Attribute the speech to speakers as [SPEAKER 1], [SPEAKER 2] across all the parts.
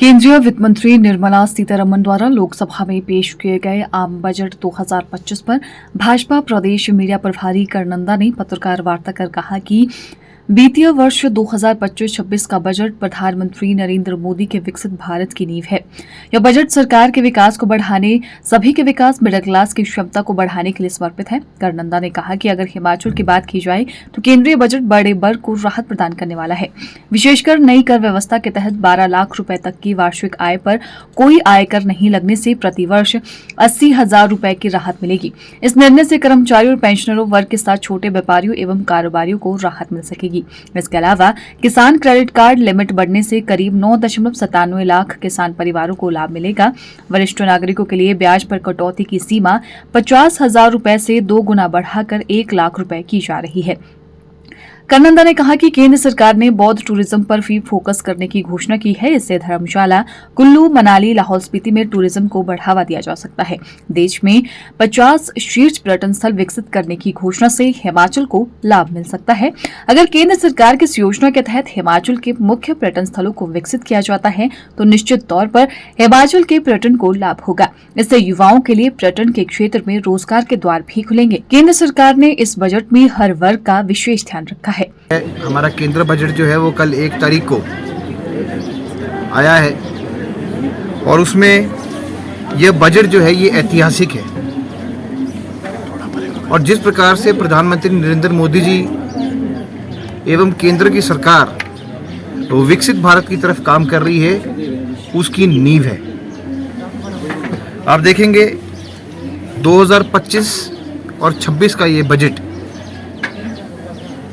[SPEAKER 1] केंद्रीय वित्त मंत्री निर्मला सीतारमण द्वारा लोकसभा में पेश किए गए आम बजट 2025 पर भाजपा प्रदेश मीडिया प्रभारी करनंदा ने पत्रकार वार्ता कर कहा कि वित्तीय वर्ष 2025-26 का बजट प्रधानमंत्री नरेंद्र मोदी के विकसित भारत की नींव है। यह बजट सरकार के विकास को बढ़ाने, सभी के विकास, मिडिल क्लास की क्षमता को बढ़ाने के लिए समर्पित है। करनंदा ने कहा कि अगर हिमाचल की बात की जाए तो केंद्रीय बजट बड़े वर्ग को राहत प्रदान करने वाला है। विशेषकर नई कर व्यवस्था के तहत 12 लाख रुपए तक की वार्षिक आय पर कोई आयकर नहीं लगने से प्रतिवर्ष 80,000 रुपए की राहत मिलेगी। इस निर्णय से कर्मचारियों और पेंशनरों वर्ग के साथ छोटे व्यापारियों एवं कारोबारियों को राहत मिल सकेगी। इसके अलावा किसान क्रेडिट कार्ड लिमिट बढ़ने से करीब 9.97 लाख किसान परिवारों को लाभ मिलेगा। वरिष्ठ नागरिकों के लिए ब्याज पर कटौती की सीमा 50,000 रुपए से 2 गुना बढ़ाकर 1 लाख रुपए की जा रही है। करनंदा ने कहा कि केंद्र सरकार ने बौद्ध टूरिज्म पर भी फोकस करने की घोषणा की है। इससे धर्मशाला, कुल्लू, मनाली, लाहौल स्पीति में टूरिज्म को बढ़ावा दिया जा सकता है। देश में 50 शीर्ष पर्यटन स्थल विकसित करने की घोषणा से हिमाचल को लाभ मिल सकता है। अगर केंद्र सरकार की इस योजना के तहत हिमाचल के मुख्य पर्यटन स्थलों को विकसित किया जाता है तो निश्चित तौर पर हिमाचल के पर्यटन को लाभ होगा। इससे युवाओं के लिए पर्यटन के क्षेत्र में रोजगार के द्वार भी खुलेंगे। केंद्र सरकार ने इस बजट में हर वर्ग का विशेष ध्यान रखा है।
[SPEAKER 2] हमारा केंद्र बजट जो है वो कल 1 तारीख को आया है और उसमें यह बजट जो है ये ऐतिहासिक है। और जिस प्रकार से प्रधानमंत्री नरेंद्र मोदी जी एवं केंद्र की सरकार वो विकसित भारत की तरफ काम कर रही है, उसकी नींव है। आप देखेंगे 2025 और 26 का ये बजट,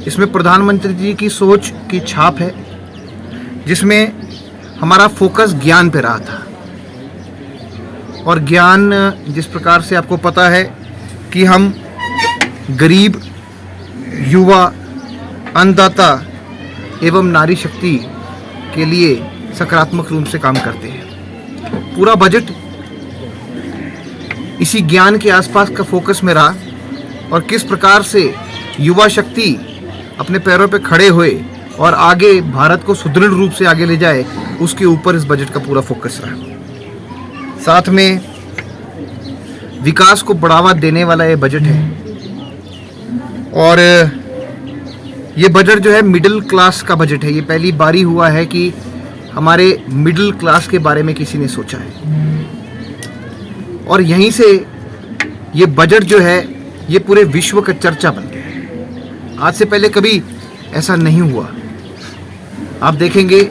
[SPEAKER 2] इसमें प्रधानमंत्री जी की सोच की छाप है, जिसमें हमारा फोकस ज्ञान पे रहा था। और ज्ञान जिस प्रकार से आपको पता है कि हम गरीब, युवा, अन्नदाता एवं नारी शक्ति के लिए सकारात्मक रूप से काम करते हैं। पूरा बजट इसी ज्ञान के आसपास का फोकस में रहा और किस प्रकार से युवा शक्ति अपने पैरों पे खड़े हुए और आगे भारत को सुदृढ़ रूप से आगे ले जाए, उसके ऊपर इस बजट का पूरा फोकस रहा। साथ में विकास को बढ़ावा देने वाला ये बजट है और ये बजट जो है मिडिल क्लास का बजट है। ये पहली बारी हुआ है कि हमारे मिडिल क्लास के बारे में किसी ने सोचा है और यहीं से ये बजट जो है ये पूरे विश्व का चर्चा बन गया है। आज से पहले कभी ऐसा नहीं हुआ। आप देखेंगे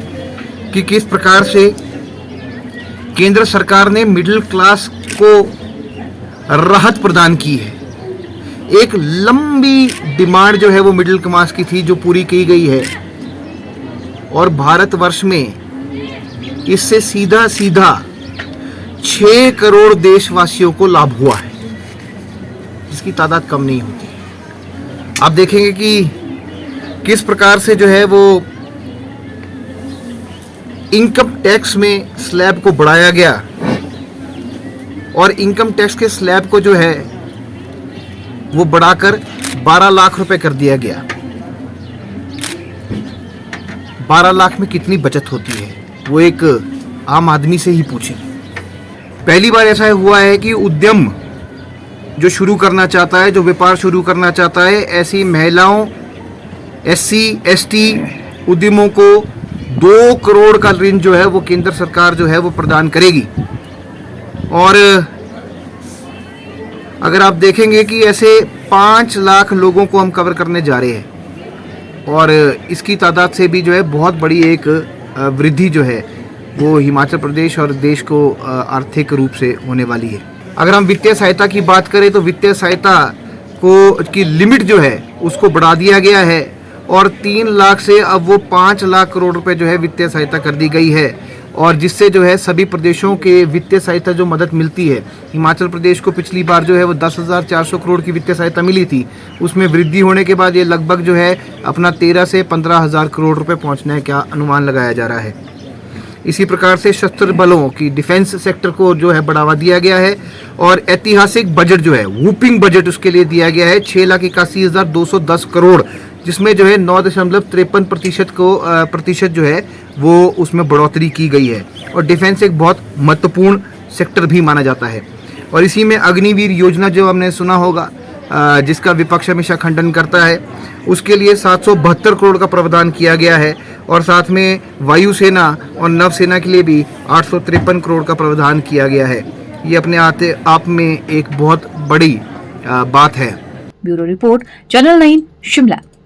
[SPEAKER 2] कि किस प्रकार से केंद्र सरकार ने मिडिल क्लास को राहत प्रदान की है। एक लंबी डिमांड जो है वो मिडिल क्लास की थी, जो पूरी की गई है और भारतवर्ष में इससे सीधा 6 करोड़ देशवासियों को लाभ हुआ है, जिसकी तादाद कम नहीं होती। आप देखेंगे कि किस प्रकार से जो है वो इनकम टैक्स में स्लैब को बढ़ाया गया और इनकम टैक्स के स्लैब को जो है वो बढ़ाकर 12 लाख रुपए कर दिया गया। 12 लाख में कितनी बचत होती है वो एक आम आदमी से ही पूछें। पहली बार ऐसा हुआ है कि उद्यम जो शुरू करना चाहता है, जो व्यापार शुरू करना चाहता है, ऐसी महिलाओं, SC, ST उद्यमों को 2 करोड़ का ऋण जो है वो केंद्र सरकार जो है वो प्रदान करेगी। और अगर आप देखेंगे कि ऐसे 5 लाख लोगों को हम कवर करने जा रहे हैं और इसकी तादाद से भी जो है बहुत बड़ी एक वृद्धि जो है वो हिमाचल प्रदेश और देश को आर्थिक रूप से होने वाली है। अगर हम वित्तीय सहायता की बात करें तो वित्तीय सहायता को की लिमिट जो है उसको बढ़ा दिया गया है और 3 लाख से अब वो 5 लाख करोड़ रुपए जो है वित्तीय सहायता कर दी गई है और जिससे जो है सभी प्रदेशों के वित्तीय सहायता जो मदद मिलती है। हिमाचल प्रदेश को पिछली बार जो है वो 10,400 करोड़ की वित्तीय सहायता मिली थी, उसमें वृद्धि होने के बाद ये लगभग जो है अपना 13 से 15,000 करोड़ रुपए पहुँचने का अनुमान लगाया जा रहा है। इसी प्रकार से सशस्त्र बलों की डिफेंस सेक्टर को जो है बढ़ावा दिया गया है और ऐतिहासिक बजट जो है वूपिंग बजट उसके लिए दिया गया है 6,81,210 करोड़, जिसमें जो है 9.53% प्रतिशत जो है वो उसमें बढ़ोतरी की गई है। और डिफेंस एक बहुत महत्वपूर्ण सेक्टर भी माना जाता है। और इसी में अग्निवीर योजना जो हमने सुना होगा, जिसका विपक्ष हमेशा खंडन करता है, उसके लिए 772 करोड़ का प्रावधान किया गया है। और साथ में वायुसेना और नवसेना के लिए भी 853 करोड़ का प्रावधान किया गया है। ये अपने आप में एक बहुत बड़ी बात है।
[SPEAKER 1] Bureau report, channel 9 Shimla.